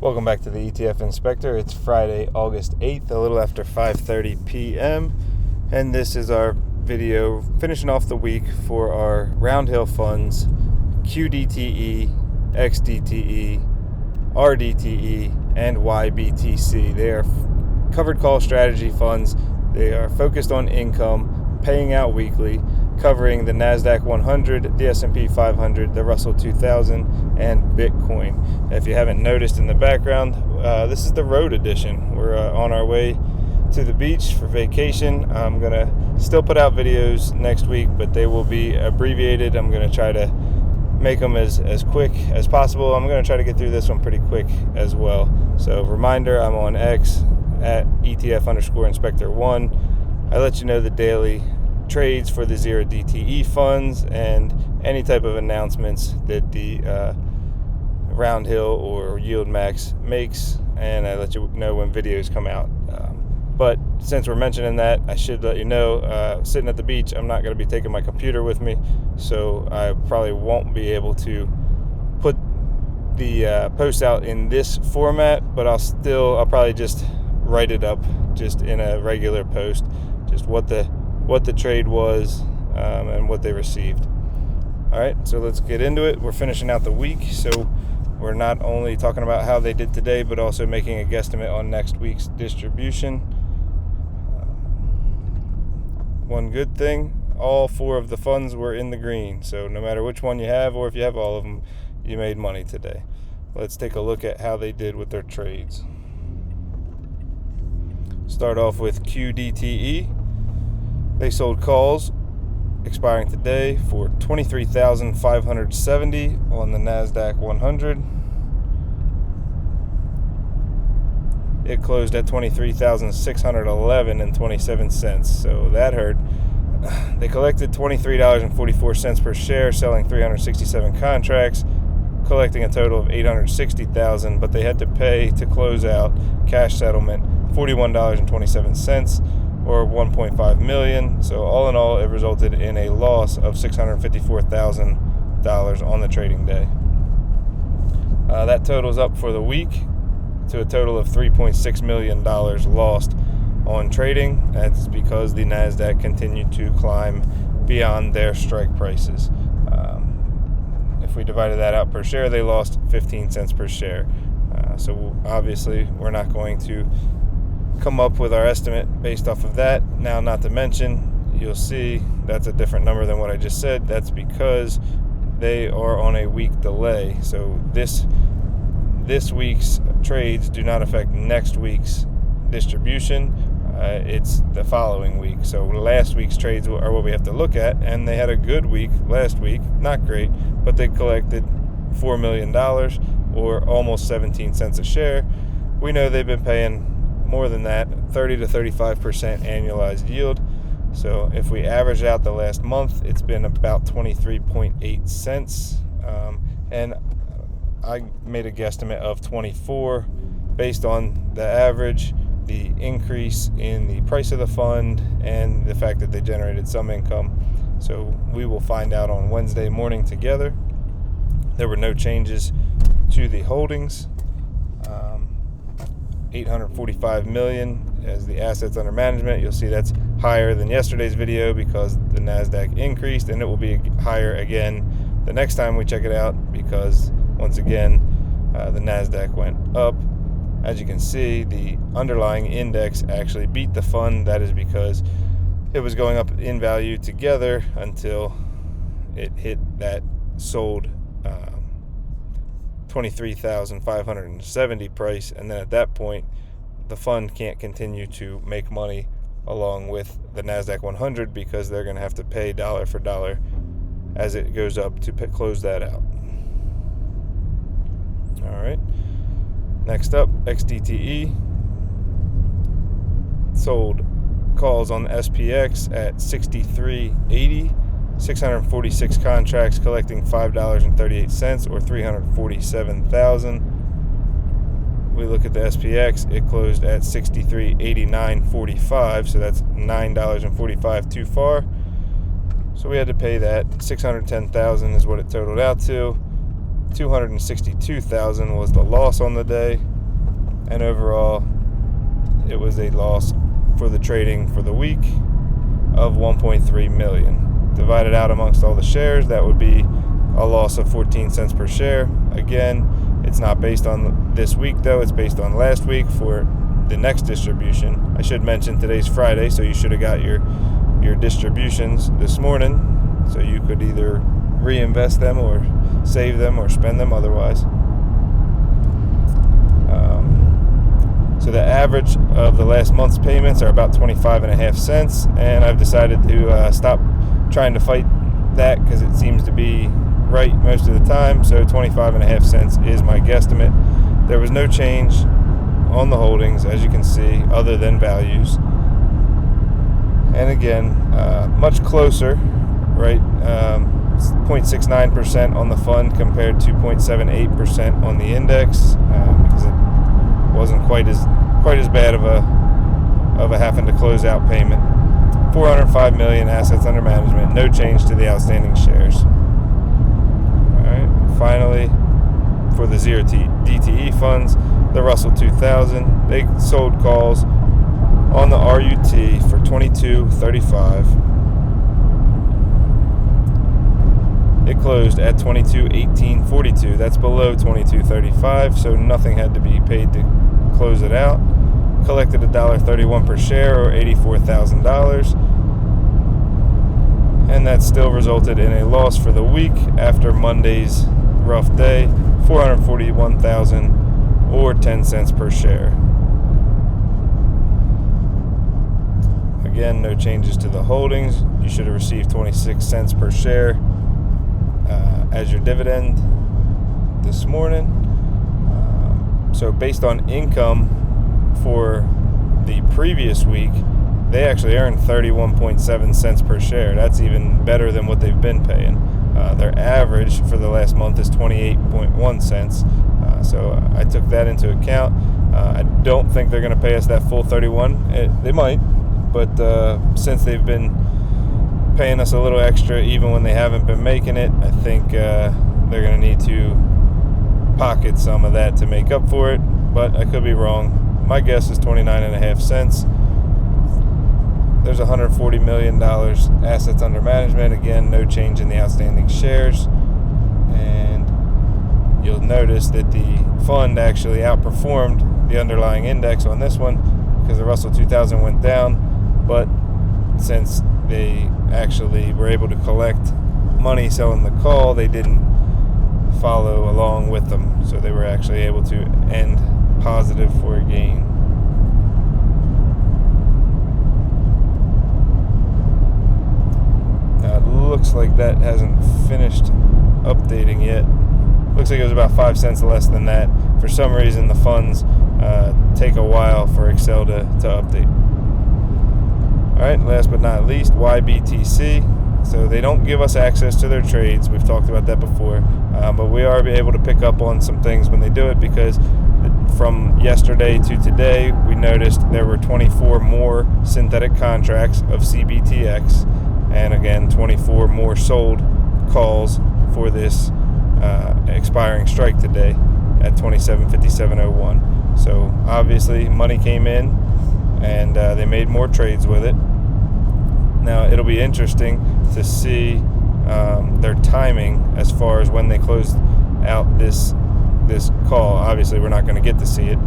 Welcome back to the ETF Inspector. It's Friday, August 8th, a little after 5:30 p.m. And this is our video finishing off the week for our Roundhill funds, QDTE, XDTE, RDTE, and YBTC. They are covered call strategy funds. They are focused on income, paying out weekly, covering the NASDAQ 100, the S&P 500, the Russell 2000, and Bitcoin. If you haven't noticed in the background, this is the road edition. We're on our way to the beach for vacation. I'm going to still put out videos next week, but they will be abbreviated. I'm going to try to make them as quick as possible. I'm going to try to get through this one pretty quick as well. So reminder, I'm on X at ETF_Inspector1. I let you know the daily trades for the RDTE funds and any type of announcements that the Roundhill or Yield Max makes, and I let you know when videos come out. But since we're mentioning that, I should let you know, sitting at the beach, I'm not going to be taking my computer with me, so I probably won't be able to put the post out in this format, but I'll probably just write it up just in a regular post, just what the trade was and what they received. All right, so let's get into it. We're finishing out the week, so we're not only talking about how they did today, but also making a guesstimate on next week's distribution. One good thing, all four of the funds were in the green, so no matter which one you have, or if you have all of them, you made money today. Let's take a look at how they did with their trades. Start off with QDTE. They sold calls expiring today for $23,570 on the NASDAQ 100. It closed at $23,611.27, so that hurt. They collected $23.44 per share, selling 367 contracts, collecting a total of $860,000, but they had to pay to close out cash settlement $41.27. or $1.5 million. So all in all, it resulted in a loss of $654,000 on the trading day. That totals up for the week to a total of $3.6 million lost on trading. That's because the NASDAQ continued to climb beyond their strike prices. If we divided that out per share, they lost 15 cents per share. So obviously, we're not going to come up with our estimate based off of that. Now, not to mention, you'll see that's a different number than what I just said. That's because they are on a week delay. So this week's trades do not affect next week's distribution. It's the following week. So last week's trades are what we have to look at, and they had a good week last week. Not great, but they collected $4 million or almost 17 cents a share. We know they've been paying more than that, 30 to 35% annualized yield. So if we average out the last month, it's been about 23.8 cents. And I made a guesstimate of 24 based on the average, the increase in the price of the fund, and the fact that they generated some income. So we will find out on Wednesday morning together. There were no changes to the holdings. 845 million as the assets under management. You'll see that's higher than yesterday's video because the NASDAQ increased, and it will be higher again the next time we check it out because once again the NASDAQ went up. As you can see, the underlying index actually beat the fund. That is because it was going up in value together until it hit that sold 23,570 price, and then at that point the fund can't continue to make money along with the NASDAQ 100 because they're going to have to pay dollar for dollar as it goes up to close that out. All right, next up, XDTE sold calls on the SPX at $63.80. 646 contracts, collecting $5.38 or $347,000. We look at the SPX, it closed at $63.89.45, so that's $9.45 too far. So we had to pay that. $610,000 is what it totaled out to. $262,000 was the loss on the day, and overall it was a loss for the trading for the week of $1.3 million. Divided out amongst all the shares, that would be a loss of 14 cents per share. Again, it's not based on this week though, it's based on last week for the next distribution. I should mention today's Friday, so you should have got your distributions this morning, so you could either reinvest them or save them or spend them otherwise. So the average of the last month's payments are about 25.5 cents, and I've decided to stop trying to fight that because it seems to be right most of the time. So 25.5 cents is my guesstimate. There was no change on the holdings, as you can see, other than values. And again, much closer, right? 0.69% on the fund compared to 0.78% on the index, because it wasn't quite as bad of a having to close out payment. 405 million assets under management, no change to the outstanding shares. All right, finally, for the DTE funds, the Russell 2000, they sold calls on the RUT for $22.35. It closed at $22.18.42. That's below $22.35, so nothing had to be paid to close it out. Collected $1.31 per share, or $84,000, and that still resulted in a loss for the week after Monday's rough day, $441,000, or 10 cents per share. Again, no changes to the holdings. You should have received 26 cents per share as your dividend this morning. So based on income for the previous week, they actually earned 31.7 cents per share. That's even better than what they've been paying. Their average for the last month is 28.1 cents. So I took that into account. I don't think they're going to pay us that full 31. They might, but since they've been paying us a little extra even when they haven't been making it, I think they're going to need to pocket some of that to make up for it, but I could be wrong. My guess is 29.5 cents. There's $140 million assets under management. Again, no change in the outstanding shares, and you'll notice that the fund actually outperformed the underlying index on this one because the Russell 2000 went down, but since they actually were able to collect money selling the call, they didn't follow along with them, so they were actually able to end positive for a gain. Now it looks like that hasn't finished updating yet. Looks like it was about 5 cents less than that. For some reason the funds take a while for Excel to update. Alright, last but not least, YBTC. So they don't give us access to their trades. We've talked about that before. But we are able to pick up on some things when they do it, because from yesterday to today, we noticed there were 24 more synthetic contracts of CBTX, and again, 24 more sold calls for this expiring strike today at 27.57.01. So obviously money came in, and they made more trades with it. Now it'll be interesting to see their timing as far as when they closed out this call. Obviously we're not going to get to see it,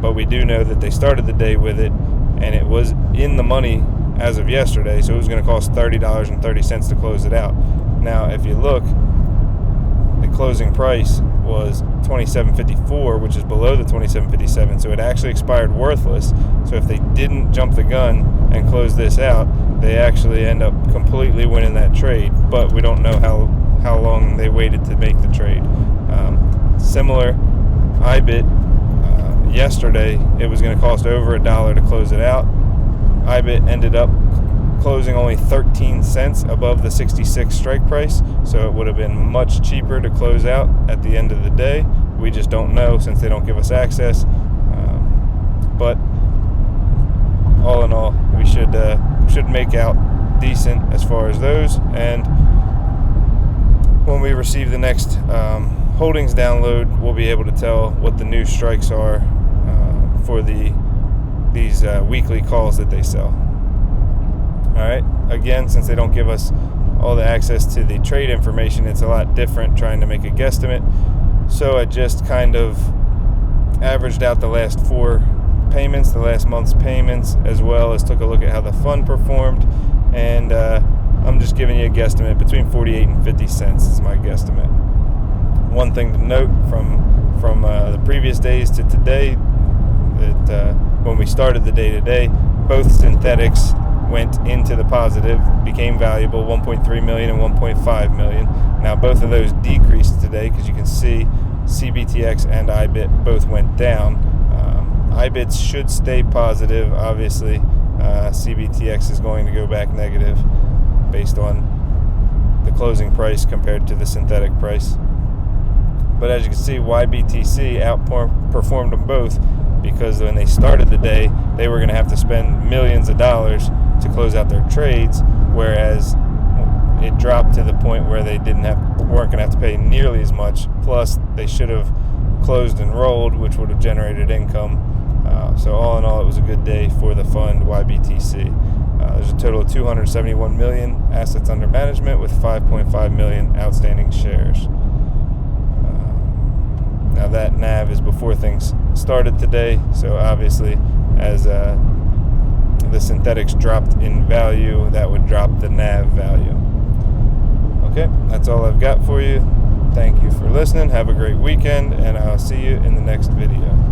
but we do know that they started the day with it, and it was in the money as of yesterday, so it was going to cost $30.30 to close it out. Now if you look, the closing price was $27.54, which is below the $27.57, so it actually expired worthless. So if they didn't jump the gun and close this out, they actually end up completely winning that trade, but we don't know how long they waited to make the trade. Similar, IBIT, yesterday it was going to cost over $1 to close it out. IBIT ended up closing only 13 cents above the 66 strike price, so it would have been much cheaper to close out at the end of the day. We just don't know since they don't give us access, but all in all, we should make out decent as far as those. And when we receive the next holdings download, we'll be able to tell what the new strikes are for these weekly calls that they sell. All right. Again, since they don't give us all the access to the trade information, it's a lot different trying to make a guesstimate. So I just kind of averaged out the last 4 payments, the last month's payments, as well as took a look at how the fund performed. And I'm just giving you a guesstimate between 48 and 50 cents is my guesstimate. One thing to note from the previous days to today, that when we started the day today, both synthetics went into the positive, became valuable, 1.3 million and 1.5 million. Now both of those decreased today because you can see CBTX and IBIT both went down. IBITs should stay positive. Obviously, CBTX is going to go back negative based on the closing price compared to the synthetic price. But as you can see, YBTC outperformed them both, because when they started the day, they were going to have to spend millions of dollars to close out their trades, whereas it dropped to the point where they weren't going to have to pay nearly as much. Plus, they should have closed and rolled, which would have generated income. So all in all, it was a good day for the fund YBTC. There's a total of 271 million assets under management with 5.5 million outstanding shares. Now that NAV is before things started today, so obviously as the synthetics dropped in value, that would drop the NAV value. Okay, that's all I've got for you. Thank you for listening. Have a great weekend, and I'll see you in the next video.